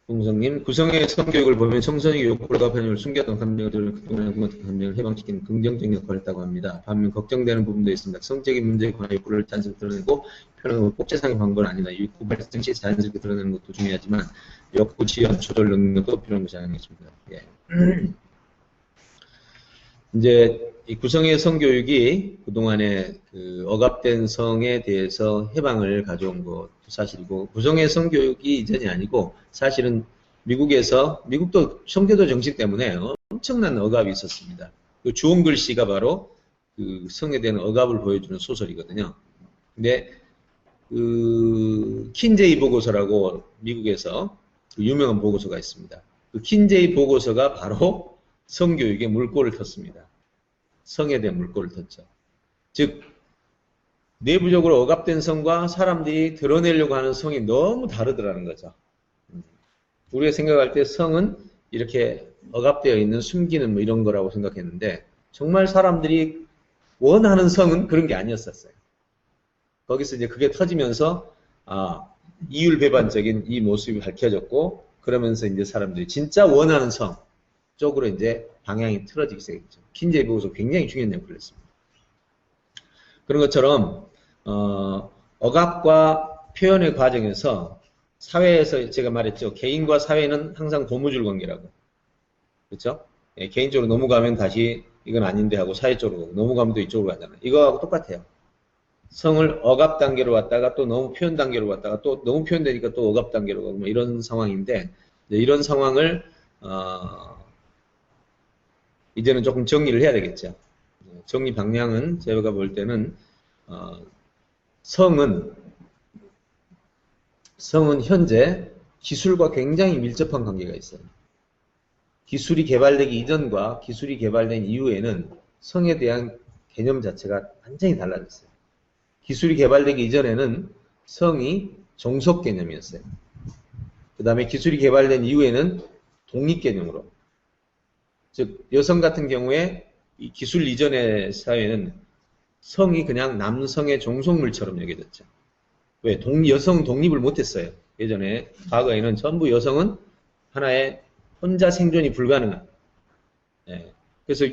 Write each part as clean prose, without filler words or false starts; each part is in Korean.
동성님, 구성의 성교육을 보면 청소년의 욕구를 답하는 숨겼던 감정들을 그동안 꿈꿨던 감정을 해방시키는 긍정적인 역할을 했다고 합니다. 반면 걱정되는 부분도 있습니다. 성적인 문제에 관한 욕구를 자연스럽게 드러내고 표현하고 꼭지상의 방법은 아니다. 욕구 발생 시 자연스럽게 드러내는 것도 중요하지만 욕구 지연 조절 능력도 필요한 것이 아니겠습니다. 예. 이제 이 구성의 성교육이 그동안에 그 억압된 성에 대해서 해방을 가져온 것도 사실이고, 구성의 성교육이 이전이 아니고 사실은 미국도 성교도 정책 때문에 엄청난 억압이 있었습니다. 그 주홍 글씨가 바로 그 성에 대한 억압을 보여주는 소설이거든요. 근데 그 킨제이 보고서라고 미국에서 그 유명한 보고서가 있습니다. 그 킨제이 보고서가 바로 성교육에 물꼬를 텄습니다. 성에 대한 물꼬를 텄죠. 즉 내부적으로 억압된 성과 사람들이 드러내려고 하는 성이 너무 다르더라는 거죠. 우리가 생각할 때 성은 이렇게 억압되어 있는 숨기는 뭐 이런 거라고 생각했는데, 정말 사람들이 원하는 성은 그런 게 아니었었어요. 거기서 이제 그게 터지면서 이율배반적인 이 모습이 밝혀졌고, 그러면서 이제 사람들이 진짜 원하는 성 쪽으로 이제 방향이 틀어지기 시작했죠. 킨제이 보고서 굉장히 중요한 역할을 했습니다. 그런 것처럼 억압과 표현의 과정에서 사회에서 제가 말했죠. 개인과 사회는 항상 고무줄 관계라고. 그렇죠? 예, 개인적으로 넘어가면 다시 이건 아닌데 하고 사회적으로 넘어가면 또 이쪽으로 가잖아요. 이거하고 똑같아요. 성을 억압 단계로 왔다가 또 너무 표현 단계로 왔다가 또 너무 표현되니까 또 억압 단계로 가고 뭐 이런 상황인데, 이런 상황을 이제는 조금 정리를 해야 되겠죠. 정리 방향은 제가 볼 때는 성은 현재 기술과 굉장히 밀접한 관계가 있어요. 기술이 개발되기 이전과 기술이 개발된 이후에는 성에 대한 개념 자체가 완전히 달라졌어요. 기술이 개발되기 이전에는 성이 종속 개념이었어요. 그 다음에 기술이 개발된 이후에는 독립 개념으로. 즉 여성 같은 경우에 이 기술 이전의 사회는 성이 그냥 남성의 종속물처럼 여겨졌죠. 왜? 여성 독립을 못했어요. 예전에 과거에는 전부 여성은 하나의 혼자 생존이 불가능한. 예. 그래서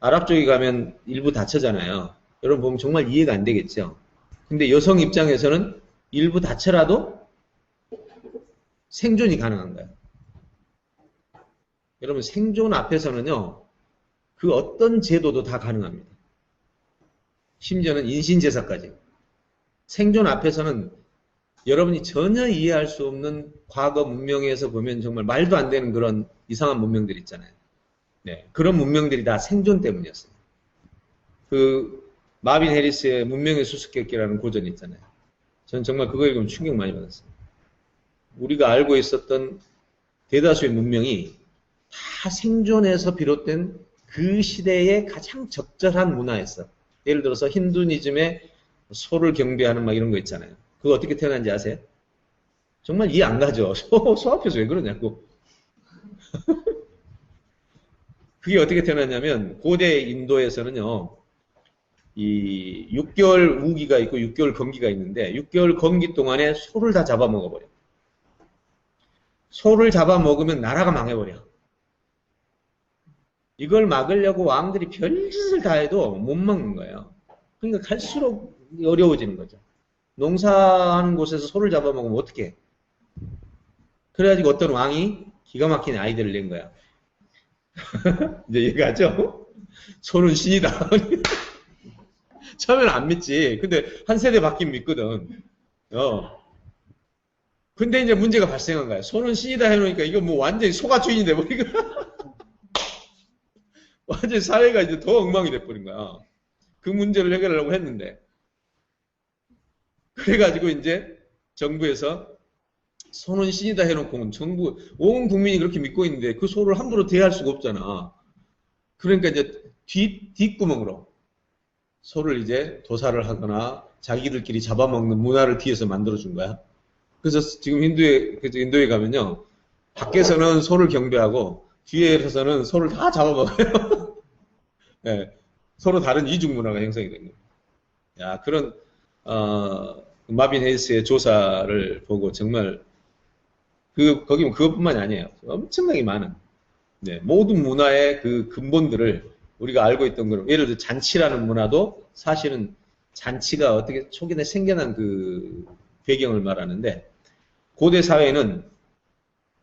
아랍 쪽에 가면 일부 다처잖아요. 여러분 보면 정말 이해가 안 되겠죠. 근데 여성 입장에서는 일부 다쳐라도 생존이 가능한 거예요. 여러분 생존 앞에서는요, 그 어떤 제도도 다 가능합니다. 심지어는 인신제사까지. 생존 앞에서는 여러분이 전혀 이해할 수 없는 과거 문명에서 보면 정말 말도 안 되는 그런 이상한 문명들 있잖아요. 네, 그런 문명들이 다 생존 때문이었어요. 그 마빈 해리스의 문명의 수수께끼라는 고전이 있잖아요. 저는 정말 그거 읽으면 충격 많이 받았어요. 우리가 알고 있었던 대다수의 문명이 다 생존에서 비롯된 그 시대의 가장 적절한 문화였어. 예를 들어서 힌두니즘의 소를 경배하는 막 이런 거 있잖아요. 그거 어떻게 태어난지 아세요? 정말 이해 안 가죠. 소 앞에서 왜 그러냐고. 그게 어떻게 태어났냐면 고대 인도에서는요, 이 6개월 우기가 있고 6개월 건기가 있는데 6개월 건기 동안에 소를 다 잡아먹어버려. 소를 잡아먹으면 나라가 망해버려. 이걸 막으려고 왕들이 별짓을 다 해도 못 막는 거예요. 그러니까 갈수록 어려워지는 거죠. 농사하는 곳에서 소를 잡아먹으면 어떻게 해? 그래가지고 어떤 왕이 기가 막힌 아이디어를 낸 거야. 이제 얘가죠? 소는 신이다. 처음에는 안 믿지. 근데 한 세대 바뀌면 믿거든. 근데 이제 문제가 발생한 거야. 소는 신이다 해놓으니까 이거 뭐 완전히 소가 주인이 돼버리고. 완전히 사회가 이제 더 엉망이 돼버린 거야. 그 문제를 해결하려고 했는데. 그래가지고 이제 정부에서 소는 신이다 해놓고는 정부, 온 국민이 그렇게 믿고 있는데 그 소를 함부로 대할 수가 없잖아. 그러니까 이제 뒷구멍으로 소를 이제 도살을 하거나 자기들끼리 잡아먹는 문화를 뒤에서 만들어준 거야. 그래서 지금 인도에 가면요, 밖에서는 소를 경배하고 뒤에서는 소를 다 잡아먹어요. 네, 서로 다른 이중 문화가 형성이 된 거예요. 야, 그런 마빈 헤이스의 조사를 보고 정말 거기는 그것뿐만이 아니에요. 엄청나게 많은, 네, 모든 문화의 그 근본들을 우리가 알고 있던 거로, 예를 들어 잔치라는 문화도 사실은 잔치가 어떻게 초기에 생겨난 그 배경을 말하는데, 고대 사회는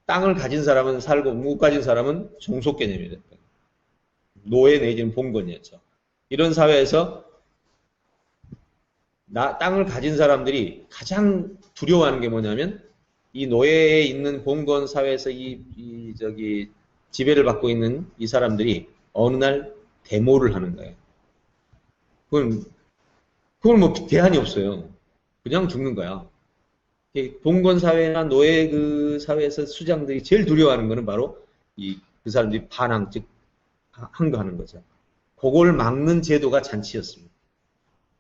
땅을 가진 사람은 살고 못 가진 사람은 종속 개념이었어요. 노예 내지는 봉건이었죠. 이런 사회에서 땅을 가진 사람들이 가장 두려워하는 게 뭐냐면 이 노예에 있는 봉건 사회에서 저기 지배를 받고 있는 이 사람들이 어느 날 데모를 하는 거예요. 그건 뭐 대안이 없어요. 그냥 죽는 거야. 봉건 사회나 노예 그 사회에서 수장들이 제일 두려워하는 거는 바로 그 사람들이 반항, 즉 항거하는 거죠. 그걸 막는 제도가 잔치였습니다.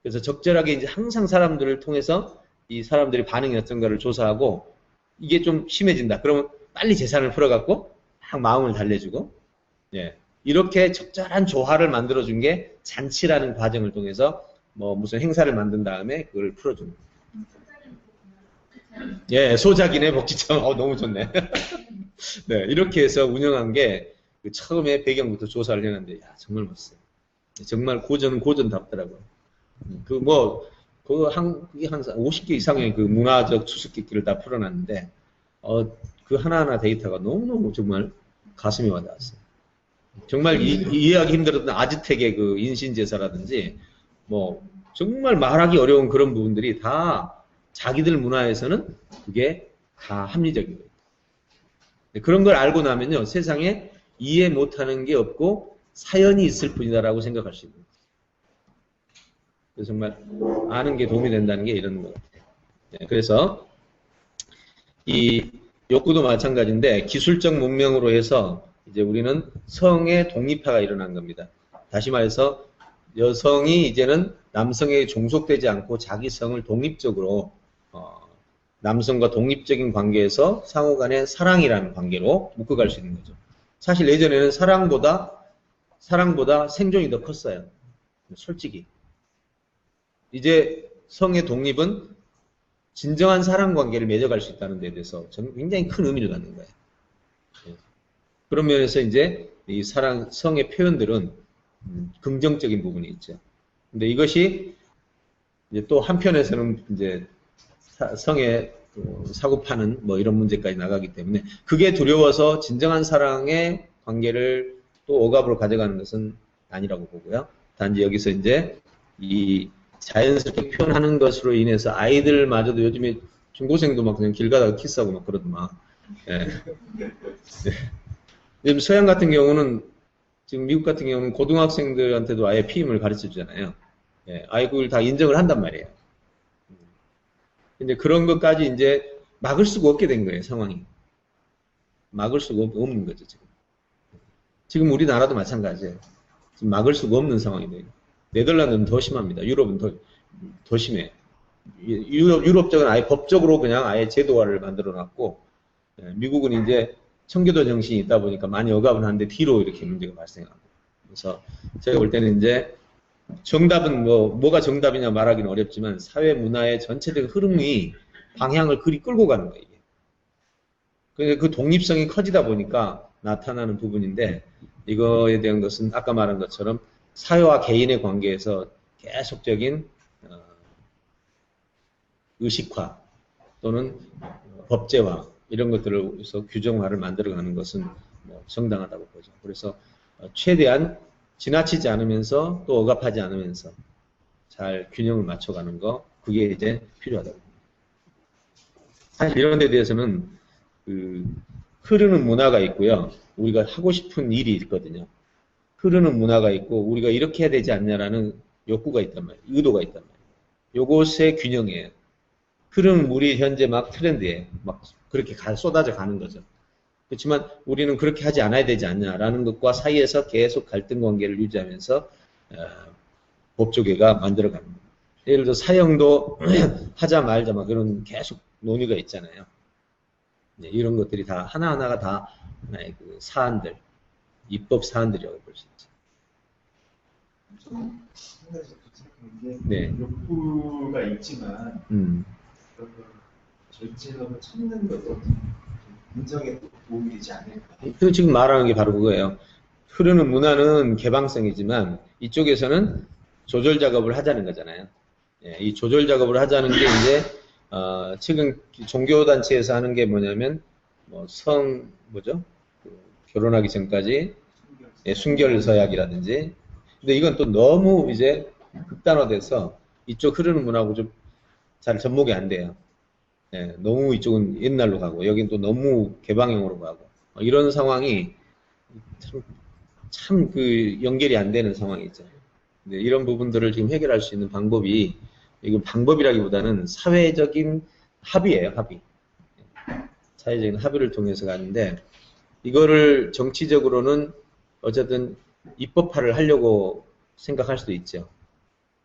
그래서 적절하게 이제 항상 사람들을 통해서 이 사람들의 반응이 어떤가를 조사하고 이게 좀 심해진다. 그러면 빨리 재산을 풀어갖고 막 마음을 달래주고, 예. 이렇게 적절한 조화를 만들어준 게 잔치라는 과정을 통해서 뭐 무슨 행사를 만든 다음에 그걸 풀어주는 거예요. 예, 소작이네, 복지처럼. 너무 좋네. 네, 이렇게 해서 운영한 게 처음에 배경부터 조사를 해놨는데, 야, 정말 멋있어요. 정말 고전은 고전답더라고요. 그게 한 50개 이상의 그 문화적 수수께끼를 다 풀어놨는데, 그 하나하나 데이터가 너무너무 정말 가슴에 와닿았어요. 정말 이해하기 힘들었던 아즈텍의 그 인신제사라든지, 뭐, 정말 말하기 어려운 그런 부분들이 다 자기들 문화에서는 그게 다 합리적인 거예요. 그런 걸 알고 나면요, 세상에 이해 못하는 게 없고 사연이 있을 뿐이다라고 생각할 수 있는 거예요. 그래서 정말 아는 게 도움이 된다는 게 이런 것 같아요. 네, 그래서 이 욕구도 마찬가지인데 기술적 문명으로 해서 이제 우리는 성의 독립화가 일어난 겁니다. 다시 말해서 여성이 이제는 남성에게 종속되지 않고 자기 성을 독립적으로 남성과 독립적인 관계에서 상호간의 사랑이라는 관계로 묶어갈 수 있는 거죠. 사실 예전에는 사랑보다 생존이 더 컸어요. 솔직히. 이제 성의 독립은 진정한 사랑 관계를 맺어갈 수 있다는 데 대해서 저는 굉장히 큰 의미를 갖는 거예요. 그런 면에서 이제 이 성의 표현들은 긍정적인 부분이 있죠. 근데 이것이 이제 또 한편에서는 이제 성에 사고 파는 뭐 이런 문제까지 나가기 때문에 그게 두려워서 진정한 사랑의 관계를 또 억압으로 가져가는 것은 아니라고 보고요. 단지 여기서 이제 이 자연스럽게 표현하는 것으로 인해서 아이들마저도 요즘에 중고생도 막 그냥 길 가다가 키스하고 막 그러더만. 예. 요즘 서양 같은 경우는 지금 미국 같은 경우는 고등학생들한테도 아예 피임을 가르쳐 주잖아요. 예. 아예 그걸 다 인정을 한단 말이에요. 근데 그런 것까지 이제 막을 수가 없게 된 거예요, 상황이. 막을 수가 없는 거죠, 지금. 지금 우리나라도 마찬가지예요. 지금 막을 수가 없는 상황이 돼요. 네덜란드는 더 심합니다. 유럽은 더 심해요. 유럽 쪽은 아예 법적으로 그냥 아예 제도화를 만들어 놨고, 미국은 이제 청교도 정신이 있다 보니까 많이 억압을 하는데 뒤로 이렇게 문제가 발생하고. 그래서 제가 볼 때는 이제 정답은 뭐가 정답이냐 말하기는 어렵지만 사회 문화의 전체적인 흐름이 방향을 그리 끌고 가는 거예요. 그러니까 그 독립성이 커지다 보니까 나타나는 부분인데 이거에 대한 것은 아까 말한 것처럼 사회와 개인의 관계에서 계속적인 의식화 또는 법제화 이런 것들을 위해서 규정화를 만들어가는 것은 정당하다고 보죠. 그래서 최대한 지나치지 않으면서 또 억압하지 않으면서 잘 균형을 맞춰가는 거 그게 이제 필요하다고 봅니다. 사실 이런 데 대해서는 그 흐르는 문화가 있고요. 우리가 하고 싶은 일이 있거든요. 흐르는 문화가 있고 우리가 이렇게 해야 되지 않냐라는 욕구가 있단 말이에요. 의도가 있단 말이에요. 요것의 균형이에요. 흐르는 물이 현재 막 트렌드에 막 그렇게 쏟아져 가는 거죠. 그렇지만 우리는 그렇게 하지 않아야 되지 않냐라는 것과 사이에서 계속 갈등 관계를 유지하면서 법조계가 만들어가는 겁니다. 예를 들어 사형도 하자 말자 막 그런 계속 논의가 있잖아요. 네, 이런 것들이 다 하나하나가 다 하나의 그 사안들, 입법 사안들이라고 볼 수 있죠. 네. 욕구가 있지만 절제하고 참는 것도 인정에 또 도움이 되지 않을까. 그 지금 말하는 게 바로 그거예요. 흐르는 문화는 개방성이지만 이쪽에서는 조절 작업을 하자는 거잖아요. 예, 이 조절 작업을 하자는 게 이제 지금 종교단체에서 하는 게 뭐냐면 뭐 뭐죠? 그 결혼하기 전까지 예, 순결서약이라든지. 근데 이건 또 너무 이제 극단화돼서 이쪽 흐르는 문화하고 좀 잘 접목이 안 돼요. 예, 너무 이쪽은 옛날로 가고 여긴 또 너무 개방형으로 가고 이런 상황이 참 그 연결이 안 되는 상황이죠. 근데 이런 부분들을 지금 해결할 수 있는 방법이 이건 방법이라기보다는 사회적인 합의예요, 합의. 사회적인 합의를 통해서 가는데 이거를 정치적으로는 어쨌든 입법화를 하려고 생각할 수도 있죠.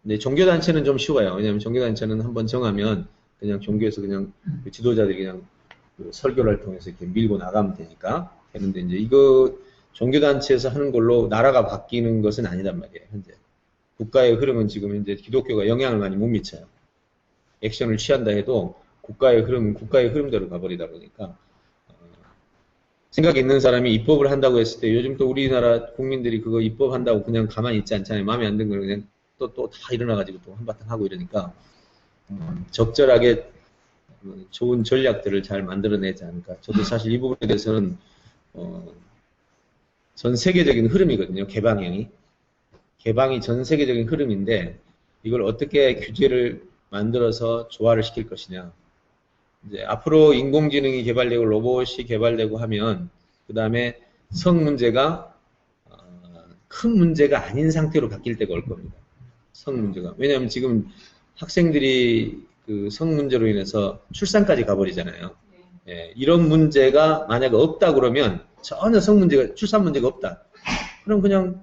근데 종교단체는 좀 쉬워요. 왜냐하면 종교단체는 한번 정하면 그냥 종교에서 그냥 그 지도자들이 그냥 그 설교를 통해서 이렇게 밀고 나가면 되니까 되는데 이제 이거 종교단체에서 하는 걸로 나라가 바뀌는 것은 아니란 말이에요. 현재 국가의 흐름은 지금 현재 기독교가 영향을 많이 못 미쳐요. 액션을 취한다 해도 국가의 흐름은 국가의 흐름대로 가버리다 보니까 생각 있는 사람이 입법을 한다고 했을 때 요즘 또 우리나라 국민들이 그거 입법한다고 그냥 가만히 있지 않잖아요. 마음에 안 드는 거 그냥 또 다 일어나가지고 또 한바탕 하고 이러니까 적절하게 좋은 전략들을 잘 만들어내지 않을까. 저도 사실 이 부분에 대해서는 전 세계적인 흐름이거든요. 개방이 전 세계적인 흐름인데 이걸 어떻게 규제를 만들어서 조화를 시킬 것이냐. 이제 앞으로 인공지능이 개발되고 로봇이 개발되고 하면 그 다음에 성 문제가 큰 문제가 아닌 상태로 바뀔 때가 올 겁니다. 성 문제가. 왜냐하면 지금 학생들이 그 성 문제로 인해서 출산까지 가버리잖아요. 예, 이런 문제가 만약에 없다 그러면 전혀 성 문제가 출산 문제가 없다. 그럼 그냥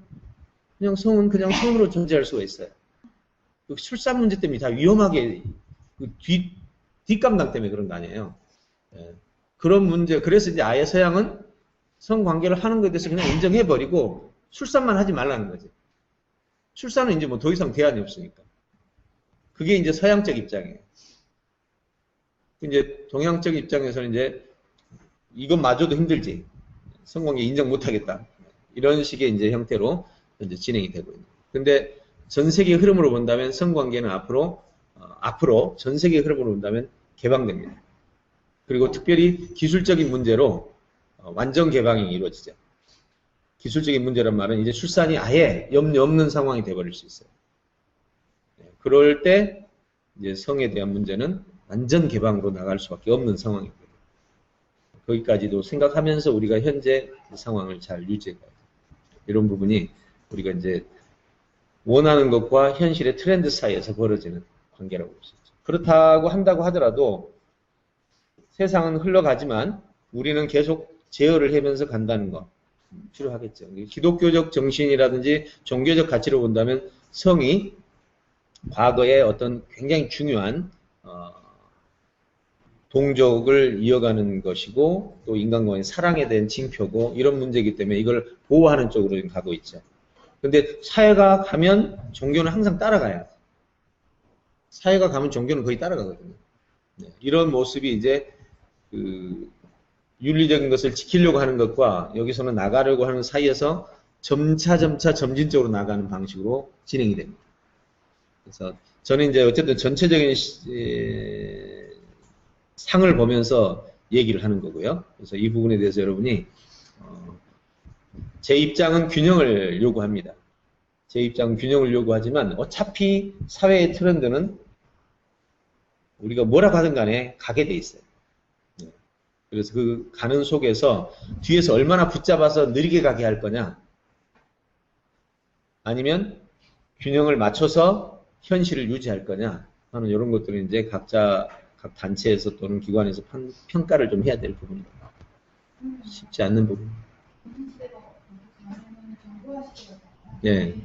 성은 그냥 성으로 존재할 수가 있어요. 그 출산 문제 때문에 다 위험하게 그 뒷감당 때문에 그런 거 아니에요. 예, 그런 문제. 그래서 이제 아예 서양은 성관계를 하는 것에 대해서 그냥 인정해버리고 출산만 하지 말라는 거지. 출산은 이제 뭐 더 이상 대안이 없으니까. 그게 이제 서양적 입장이에요. 이제 동양적 입장에서는 이제 이것마저도 힘들지. 성관계 인정 못하겠다. 이런 식의 이제 형태로 이제 진행이 되고 있는. 근데 전 세계 흐름으로 본다면 성관계는 앞으로 전 세계 흐름으로 본다면 개방됩니다. 그리고 특별히 기술적인 문제로 완전 개방이 이루어지죠. 기술적인 문제란 말은 이제 출산이 아예 염려 없는 상황이 돼버릴 수 있어요. 그럴 때 이제 성에 대한 문제는 완전 개방으로 나갈 수밖에 없는 상황입니다. 거기까지도 생각하면서 우리가 현재 상황을 잘 유지해가야 돼요. 이런 부분이 우리가 이제 원하는 것과 현실의 트렌드 사이에서 벌어지는 관계라고 볼 수 있죠. 그렇다고 한다고 하더라도 세상은 흘러가지만 우리는 계속 제어를 하면서 간다는 거 필요하겠죠. 기독교적 정신이라든지 종교적 가치로 본다면 성이 과거에 어떤 굉장히 중요한 동족을 이어가는 것이고 또 인간과의 사랑에 대한 징표고 이런 문제이기 때문에 이걸 보호하는 쪽으로 가고 있죠. 근데 사회가 가면 종교는 항상 따라가요. 사회가 가면 종교는 거의 따라가거든요. 네, 이런 모습이 이제 그 윤리적인 것을 지키려고 하는 것과 여기서는 나가려고 하는 사이에서 점차 점진적으로 나가는 방식으로 진행이 됩니다. 그래서 저는 이제 어쨌든 전체적인 상을 보면서 얘기를 하는 거고요. 그래서 이 부분에 대해서 여러분이 제 입장은 균형을 요구합니다. 제 입장은 균형을 요구하지만 어차피 사회의 트렌드는 우리가 뭐라고 하든 간에 가게 돼 있어요. 그래서 그 가는 속에서 뒤에서 얼마나 붙잡아서 느리게 가게 할 거냐 아니면 균형을 맞춰서 현실을 유지할 거냐 하는 이런 것들은 이제 각자 각 단체에서 또는 기관에서 평가를 좀 해야 될 부분입니다. 쉽지 않는 부분. 네.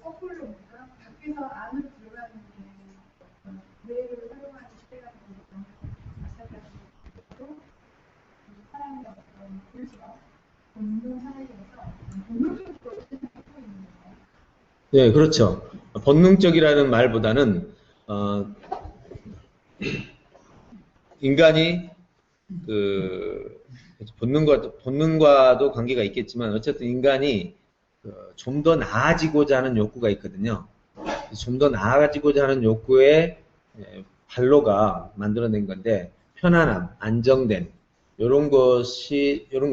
거꾸로 보니까 밖에서 안으로 들어가는 게 뇌를 활용하는 시대가 되고 마찬가지로 사람의 어떤 불신앙 본능 사회에서 본능적으로 생각하고 있는 건가요? 네, 그렇죠. 본능적이라는 말보다는 인간이 그 본능과도 관계가 있겠지만 어쨌든 인간이 좀 더 나아지고자 하는 욕구가 있거든요. 좀 더 나아지고자 하는 욕구의 발로가 만들어낸 건데 편안함, 안정된 이런 걸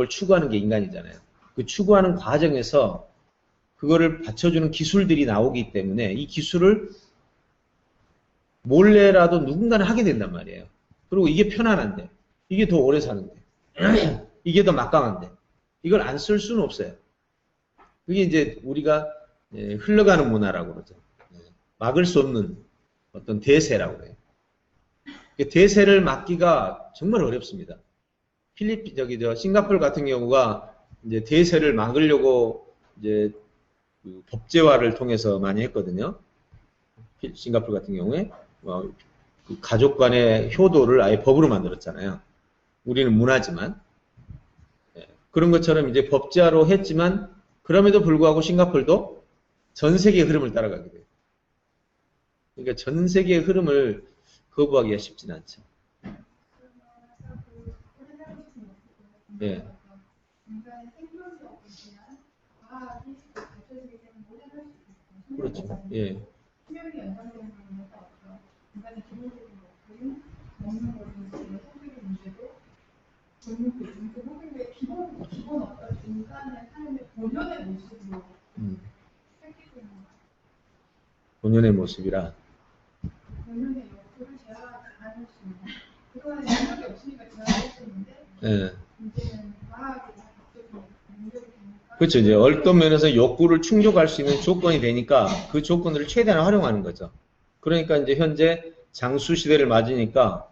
추구하는 게 인간이잖아요. 그 추구하는 과정에서 그거를 받쳐주는 기술들이 나오기 때문에 이 기술을 몰래라도 누군가는 하게 된단 말이에요. 그리고 이게 편안한데, 이게 더 오래 사는데, 이게 더 막강한데, 이걸 안 쓸 수는 없어요. 그게 이제 우리가 흘러가는 문화라고 그러죠. 막을 수 없는 어떤 대세라고 해요. 대세를 막기가 정말 어렵습니다. 싱가포르 같은 경우가 이제 대세를 막으려고 이제 그 법제화를 통해서 많이 했거든요. 싱가포르 같은 경우에 그 가족 간의 효도를 아예 법으로 만들었잖아요. 우리는 문화지만 그런 것처럼 이제 법제화로 했지만 그럼에도 불구하고 싱가포르도 전 세계의 흐름을 따라가게 돼요. 그러니까 전 세계의 흐름을 거부하기가 쉽진 않죠. 네. 인간의 생존이 없으면 과학이 발전되기 때문에 모든 할수 있고 그렇죠. 예. 수명이 연장되는 부분에서 어떤 인간의 기본적인 목표인 먹는 것인지 생존의 문제도 본능도 있고 그 모든 기본 어떤 인간의 삶의 본연의 모습으로 했기 때문에 본연의 모습이라. 본연의 욕구를 제어할 수 있는 그거는 능력이 없으니까 제어할 수 있는데 예. 이제는 과학이 갑자기 능력이 되니까 그렇죠. 이제 어떤 면에서 욕구를 충족할 수 있는 조건이 되니까 그 조건들을 최대한 활용하는 거죠. 그러니까 이제 현재 장수 시대를 맞으니까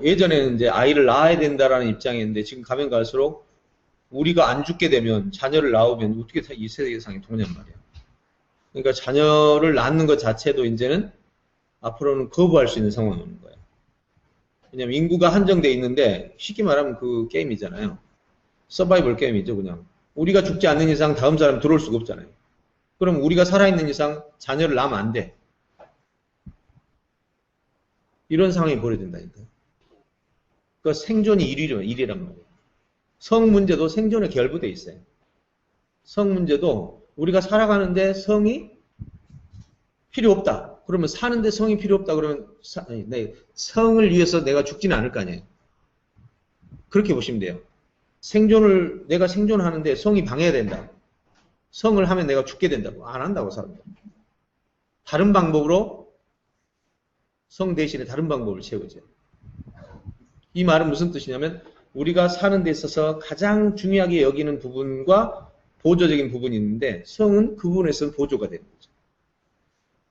예전에는 이제 아이를 낳아야 된다라는 입장이었는데 지금 가면 갈수록 우리가 안 죽게 되면 자녀를 낳으면 어떻게 이 세상이 도냔 말이야. 그러니까 자녀를 낳는 것 자체도 이제는 앞으로는 거부할 수 있는 상황이 오는 거예요. 왜냐면 인구가 한정돼 있는데 쉽게 말하면 그 게임이잖아요. 서바이벌 게임이죠, 그냥. 우리가 죽지 않는 이상 다음 사람 들어올 수가 없잖아요. 그럼 우리가 살아있는 이상 자녀를 낳으면 안 돼. 이런 상황이 벌어진다니까요. 그러니까 생존이 일이란 말이에요. 성 문제도 생존에 결부돼 있어요. 성 문제도 우리가 살아가는데 성이 필요 없다. 그러면 사는데 성이 필요 없다. 그러면 성을 위해서 내가 죽지는 않을 거 아니에요. 그렇게 보시면 돼요. 내가 생존하는데 성이 방해된다. 성을 하면 내가 죽게 된다고. 안 한다고 사람들. 다른 방법으로 성 대신에 다른 방법을 채우죠. 이 말은 무슨 뜻이냐면 우리가 사는 데 있어서 가장 중요하게 여기는 부분과 보조적인 부분이 있는데 성은 그 부분에서는 보조가 되는 거죠.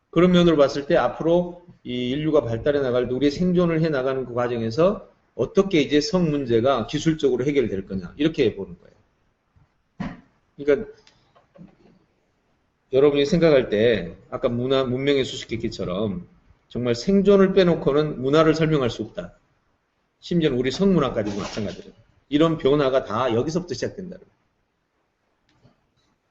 그런 면으로 봤을 때 앞으로 이 인류가 발달해 나갈 때 우리의 생존을 해 나가는 그 과정에서 어떻게 이제 성 문제가 기술적으로 해결될 거냐 이렇게 보는 거예요. 그러니까 여러분이 생각할 때 아까 문명의 수수께끼처럼 정말 생존을 빼놓고는 문화를 설명할 수 없다. 심지어는 우리 성문화까지도 마찬가지로 이런 변화가 다 여기서부터 시작된다.